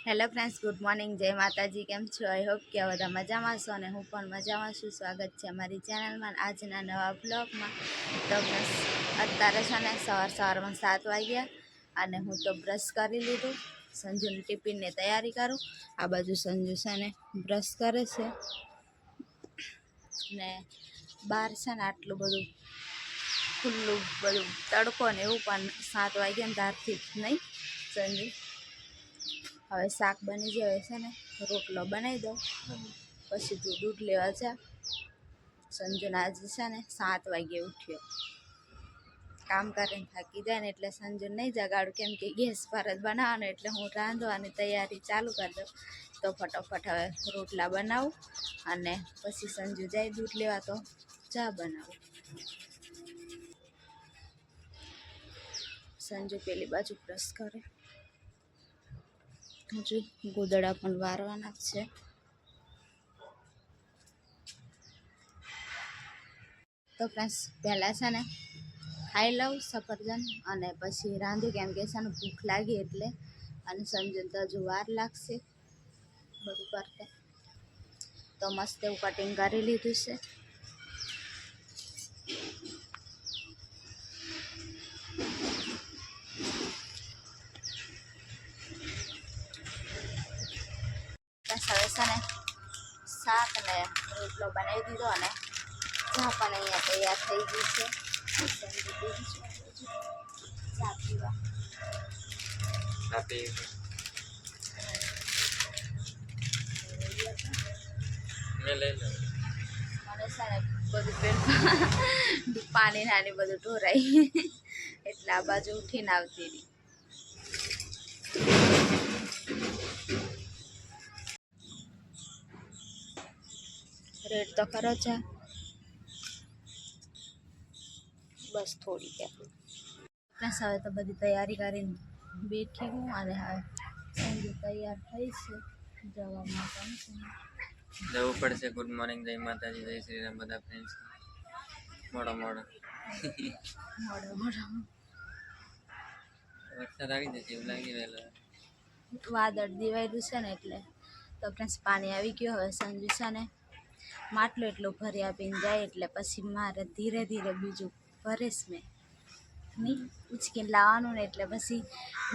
Hello friends, good morning, જય માતાજી. કેમ છો? આઈ હોપ કે બધા મજામાં છો અને હું પણ મજામાં છું. સ્વાગત છે અમારી ચેનલમાં આજના નવા બ્લોગમાં. તો ફ્રેન્ડ્સ, અત્યારે છે ને સવારમાં 7 વાગ્યા અને હું તો બ્રશ કરી લીધું. સંજુની ટિફિનની તૈયારી કરું. આ બાજુ સંજુ છે ને બ્રશ કરે છે ને બહાર છે ને આટલું બધું ખુલ્લું બધું તડકો ને એવું, પણ 7 વાગ્યા ને ત્યારથી નહીં. સંજુ હવે શાક બની જાય છે ને રોટલો બનાવી દઉં, પછી તું દૂધ લેવા જા. સંજુના આજે છે ને 7 વાગે ઉઠ્યો. કામ કરીને થાકી જાય ને એટલે સંજુ નહીં જગાડું, કેમ કે ગેસ પર જ બનાવવાનો, એટલે હું રાંધવાની તૈયારી ચાલુ કરી દઉં. તો ફટોફટ હવે રોટલા બનાવું અને પછી સંજુ જાય દૂધ લેવા તો ચા બનાવું. સંજુ પેલી બાજુ બ્રશ કરે, હજુ ગોદડા પણ વારવાના જ છે. તો ફ્રેન્ડ્સ, પહેલાં છે ને ખાઈ લઉં સફરજન અને પછી રાંધું, કેમ કે છે ને ભૂખ લાગી એટલે. અને સંજુ તો હજુ વાર લાગશે બધું કરતે. તો મસ્ત એવું કટિંગ કરી લીધું છે. હવે છે ને શાક ને રોટલો બનાવી દીધો અને ચા પણ અહીંયા તૈયાર થઈ ગઈ છે. ચા પીવા મને છે ને બધું પેલું પાણી નાની બધું ઢોરાય એટલે આ બાજુ ઉઠીને આવતી રહી. રેડ તો ખરો છે, બસ થોડી ત્યાં. હવે તો બધી તૈયારી કરીને બેઠી હું અને હવે સંજુ તૈયાર થઈ છે જવા માટે. જવું પડશે. ગુડ મોર્નિંગ, જય માતાજી, જય શ્રી રામ બધા ફ્રેન્ડ્સ. મોડો વરસાદ આવી જશે એવું લાગી રહેલો. વાદળ દિવાયેલું છે ને એટલે. તો ફ્રેન્ડ્સ, પાણી આવી ગયું. હવે સંજુ છે ને માટલું એટલું ભરી આપીને જાય, એટલે પછી મારે ધીરે ધીરે બીજું ભરીશ મેં નહીં ઉચકીને લાવવાનું ને, એટલે પછી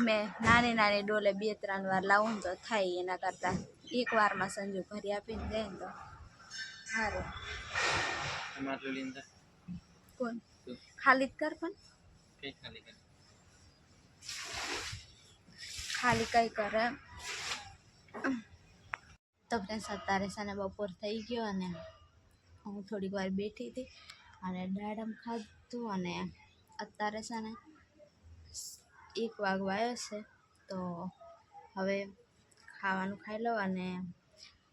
મેં નાની ડોલે 2-3 વાર લાવું તો થાય. એના કરતાં એક વારમાં સંજુ ભરી આપીને જાય ને તો સારું. કોણ ખાલી કર, પણ ખાલી કઈ કરે. તો ફ્રેન્ડ્સ, અત્યારે છે ને બપોર થઈ ગયો અને હું થોડીક વાર બેઠી હતી અને દાડમ ખાધું અને અત્યારે છે ને 1 વાગવા આવ્યો છે. તો હવે ખાવાનું ખાઈ લઉં અને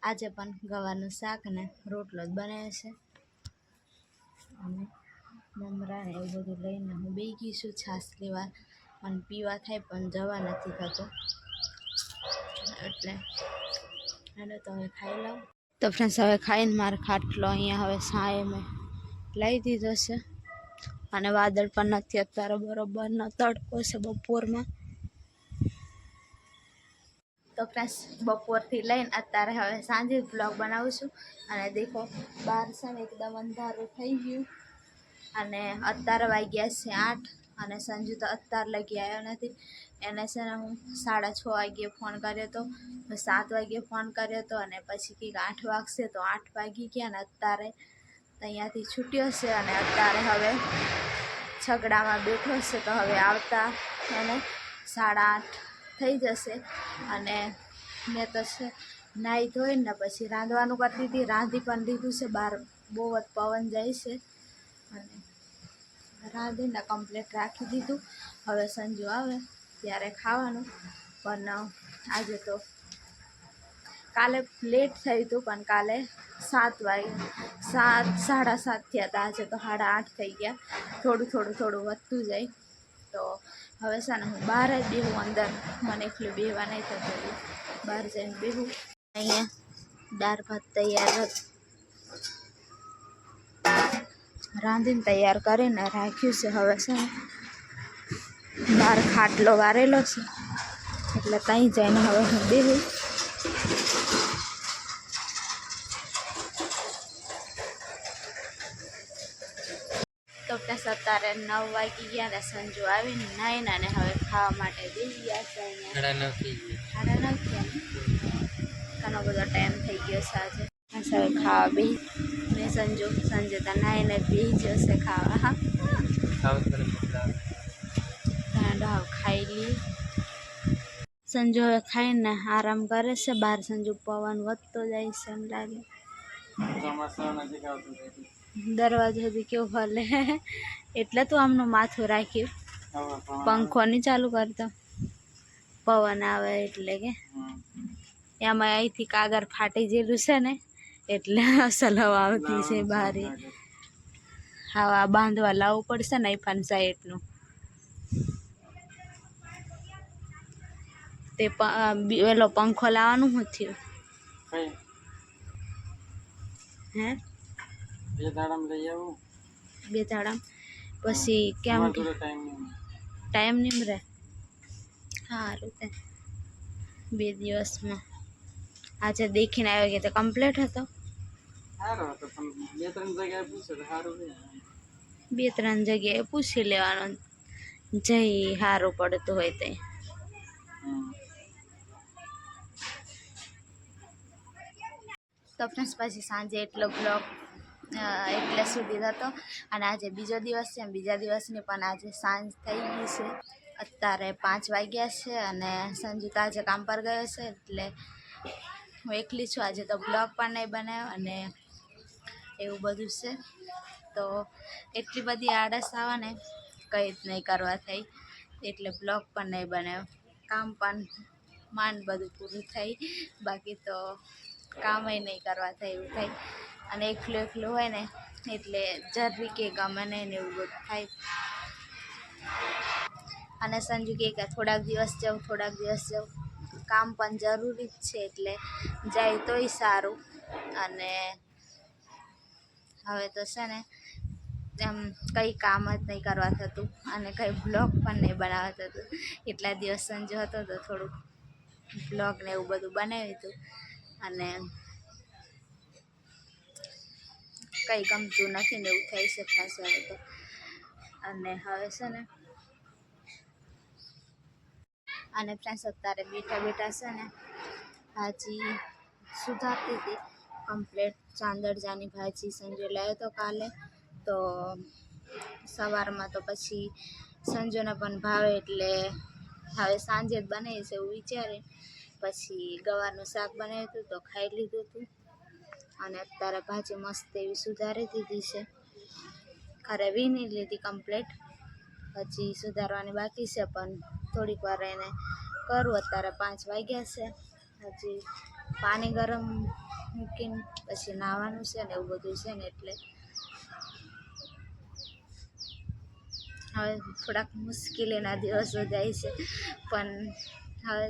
આજે પણ ગવારનું શાક ને રોટલો જ બનાવ્યો છે અને મમરા ને એવું બધું લઈને હું બેસી ગઈ છું છાશ લેવા. અને પીવા થાય પણ જવા નથી થતું, એટલે હાલો તો હવે ખાઈ લઉં. તો ફ્રેન્ડ્સ, હવે ખાઈને મારો ખાટલો અહીંયા હવે સાંયે મેં લઈ દીધો છે અને વાદળ પણ નથી અત્યારે, બરોબરનો તડકો છે બપોરમાં. તો ફ્રેન્ડ્સ, બપોરથી લઈને અત્યારે હવે સાંજે બ્લોગ બનાવું છું અને દેખો બહાર છે ને એકદમ અંધારું થઈ ગયું અને અત્યારે વાગ્યા છે 8 અને સંજુ તો અત્યાર લગી આવ્યો નથી. એને છે ને હું 6:30 વાગ્યે ફોન કર્યો હતો, 7 વાગ્યે ફોન કર્યો હતો અને પછી કંઈક 8 વાગશે તો 8 વાગી ગયા ને અત્યારે અહીંયાથી છૂટ્યો છે અને અત્યારે હવે છગડામાં બેઠો છે. તો હવે આવતા એને 8:30 થઈ જશે અને મેં તો છે નાહી ધોઈને પછી રાંધવાનું કરતી હતી. રાંધી પણ દીધું છે, બહાર બહુ જ પવન જાય છે અને રાંધીને કમ્પ્લીટ રાખી દીધું. હવે સંજુ આવે ત્યારે ખાવાનું. પણ આજે તો કાલે લેટ થયું હતું, પણ કાલે 7 વાગે 7:30 થયા હતા. આજે તો 8:30 થઈ ગયા. થોડું વધતું જાય. તો હવે છે ને હું બહાર જ બેહું, અંદર મને એકલું બેહવા નહીં થતું, બહાર જઈને બેહું. અહીંયા દાળ ભાત તૈયાર રાંધીને તૈયાર કરીને રાખ્યું છે. હવે છે ને બહાર ખાટલો વારેલો છે એટલે ત્યાં જઈને હવે હું બેહું. તો પ્લસ અત્યારે 9 વાગી ગયા ને સંજુ આવીને નાઈને અને હવે ખાવા માટે બેસી ગયા છે અહીંયા. 9:30 થઈ ગયા. ઘણો બધો ટાઈમ થઈ ગયો છે આજે. બસ હવે ખાવા બેસી ને સંજુ તો નાઈને બેસી જશે ખાવા. હા ખાઈ લઈએ. સંજુ હવે ખાઈને આરામ કરે છે. બહાર સંજુ પવન વધતો જાય છે એમ લાગે. દરવાજો સુધી કેવું હલે એટલે તું આમનું માથું રાખ્યું. પંખો નહીં ચાલુ કરતો, પવન આવે એટલે કે એમાં અહીંથી કાગળ ફાટી ગયેલું છે ને એટલે અસલ હવા આવતી છે બહાર. હવા બાંધવા લાવવું પડશે ને આઈફાન સાઈડનું. તે પેલો પંખો લાવવાનું શું થયું? હે 2 દાડામાં પછી કેમ ટાઈમ નહીં રહે? સારું તે 2 દિવસમાં. આજે દેખીને આવ્યો કે તો કમ્પ્લીટ હતો. 2-3 જગ્યાએ પૂછી લેવાનું જઈ સારું પડતું હોય તે. તો ફ્રેન્ડ્સ પછી સાંજે એટલો બ્લોગ એટલે સુધી હતો. અને આજે બીજો દિવસ છે. બીજા દિવસની પણ આજે સાંજ થઈ ગઈ છે. અત્યારે 5 વાગ્યા છે અને સંજુ તો આજે કામ પર ગયો છે એટલે હું એકલી છું. આજે તો બ્લોગ પણ નહીં બનાવ્યો અને એવું બધું છે. તો એટલી બધી આળસ આવે ને કંઈ જ નહીં કરવા થઈ એટલે બ્લોગ પણ નહીં બનાવ્યો. કામ પણ માંડ બધું પૂરું થઈ, બાકી તો કામય નહીં કરવા થાય એવું થાય. અને એકલું હોય ને એટલે જરૂરી કે ગમે નહીં ને એવું બધું થાય. અને સંજુ કે થોડાક દિવસ જાઉં. કામ પણ જરૂરી જ છે એટલે જાય તોય સારું. અને હવે તો છે ને એમ કંઈ કામ જ નહીં કરવા થતું અને કંઈ બ્લોગ પણ નહીં બનાવવા થતું. એટલા દિવસ સંજુ હતો તો થોડુંક બ્લોગ ને એવું બધું બનાવ્યું હતું અને કંઈ ગમતું નથી ને એવું થઈ શકશે હવે તો. અને હવે છે ને અને ફ્રેન્ડ્સ અત્યારે બેઠા છે ને ભાજી સુધારતી હતી. કમ્પ્લેટ ચાંદરજાની ભાજી સંજુ લાવ્યો તો કાલે. તો સવારમાં તો પછી સંજુને પણ ભાવે એટલે હવે સાંજે જ બનાવીશ એવું વિચારે. પછી ગવારનું શાક બનાવ્યું હતું તો ખાઈ લીધું હતું. અને અત્યારે ભાજી મસ્ત એવી સુધારી દીધી છે. ખરે વીણી લીધી કમ્પ્લેટ, પછી સુધારવાની બાકી છે પણ થોડીક વાર એને કરું. અત્યારે 5 વાગ્યા છે. હજી પાણી ગરમ મૂકીને પછી નાહવાનું છે ને એવું બધું છે ને એટલે હવે થોડાક મુશ્કેલીના દિવસો જાય છે. પણ હવે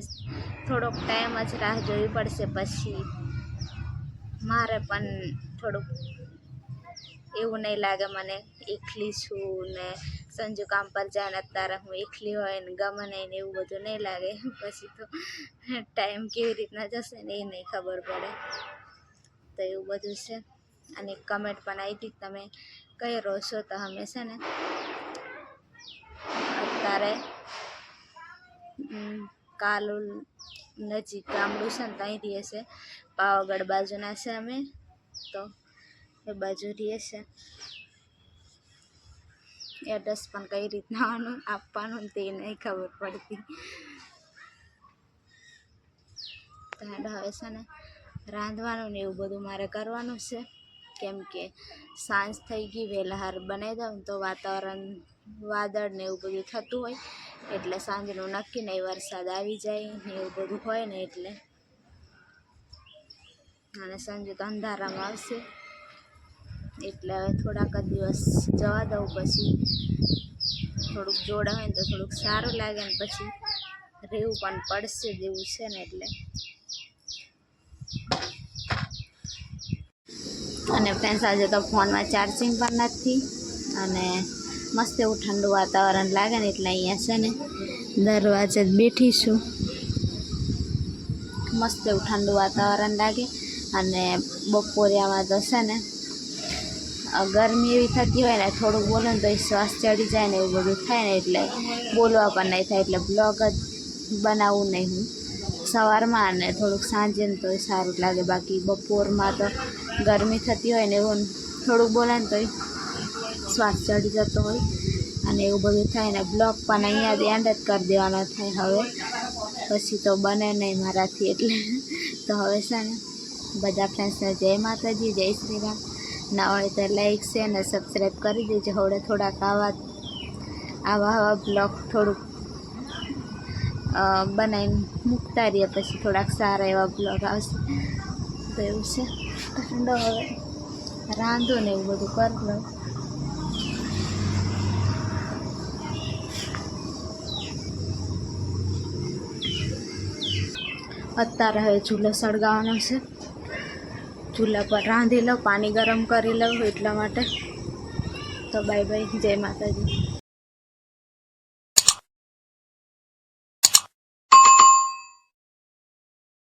થોડોક ટાઈમ જ રાહ જોવી પડશે. પછી મારે પણ થોડુંક એવું નહીં લાગે મને એકલી છું ને સંજુ કામ પર જાય ને અત્યારે હું એકલી હોય ને ગમે નહીં ને એવું બધું નહીં લાગે. પછી તો ટાઈમ કેવી રીતના જશે ને એ નહીં ખબર પડે. તો એવું બધું છે. અને કમેન્ટ પણ આવી હતી તમે કઈ રહો છો? તો અમે છે ને અત્યારે કાલુલ નજીક ગામડું છે ને ત્યાં રહીએ છે. પાવાગઢ બાજુના છે અમે તો એ બાજુ રહીએ છે. એડ્રેસ પણ કઈ રીતના આપવાનું તે નહીં ખબર પડતી. તો હવે છે ને રાંધવાનું ને એવું બધું મારે કરવાનું છે. કેમ કે સાંજ થઈ ગઈ, વહેલા હાર બનાવી દઉં તો વાતાવરણ વાદળ ને એવું બધું થતું હોય એટલે સાંજનું નક્કી નહીં, વરસાદ આવી જાય ને એવું બધું હોય ને એટલે. અને સંજુ તો અંધારામાં આવશે એટલે હવે થોડાક જ દિવસ જવા દઉં. પછી થોડુંક જોડા હોય ને તો થોડુંક સારું લાગે ને પછી રહેવું પણ પડશે જેવું છે ને એટલે. અને ફ્રેન્ડ્સ આજે તો ફોનમાં ચાર્જિંગ પણ નથી અને મસ્ત એવું ઠંડુ વાતાવરણ લાગે ને એટલે અહીંયા છે ને દરવાજે જ બેઠી છું મસ્ત એવું ઠંડુ વાતાવરણ લાગે અને બપોરિયામાં તો છે ને ગરમી એવી થતી હોય ને થોડુંક બોલો ને તો એ શ્વાસ ચડી જાય ને એવું બધું થાય ને એટલે બોલવા પણ નહીં થાય એટલે બ્લોગ જ બનાવવું નહીં હું સવારમાં અને થોડુંક સાંજે ને તો સારું લાગે બાકી બપોરમાં તો ગરમી થતી હોય ને એવું થોડુંક બોલે ને તો શ્વાસ ચડી જતો હોય અને એવું બધું થાય ને બ્લોગ પણ અહીંયા જ એન્ડ જ કરી દેવાનો થાય હવે પછી તો બને નહીં મારાથી એટલે તો હવે છે ને બધા ફ્રેન્ડ્સને જય માતાજી જય શ્રી રામ ના હોય તો લાઈક છે અને સબસ્ક્રાઈબ કરી દેજો હવે થોડાક આવા બ્લોગ થોડુંક બનાવીને મૂકતા રહીએ પછી થોડાક સારા એવા બ્લોગ આવશે તો એવું છે ઠંડો હવે રાંધો ને એવું બધું કરી લઉં અત્યારે હવે ચૂલો સળગાવવાનો છે ચૂલા પર રાંધી લઉં પાણી ગરમ કરી લઉં એટલા માટે તો બાય બાય જય માતાજી.